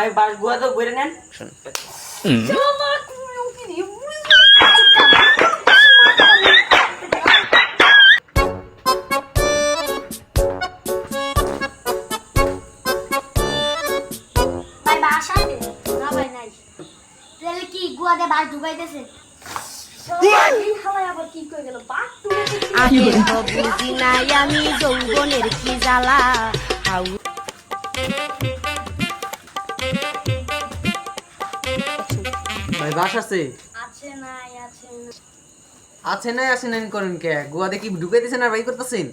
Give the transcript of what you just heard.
ভাই বাস গুয়া তো বইরে নেন। ভাই বাস আছে না ভাই নাই তাহলে কি গুয়া দিয়ে বাস ঢুকাইতেছে আবার কি কই গেল বাস আগে তো বুঝি নাই আমি যৌবনের কি জ্বালা ভাই বাস আছে আছে নাই আছে নাই করেন কে? গোয়া দেখি ঢুকাইতেছেন আর ভাই করতেছেন।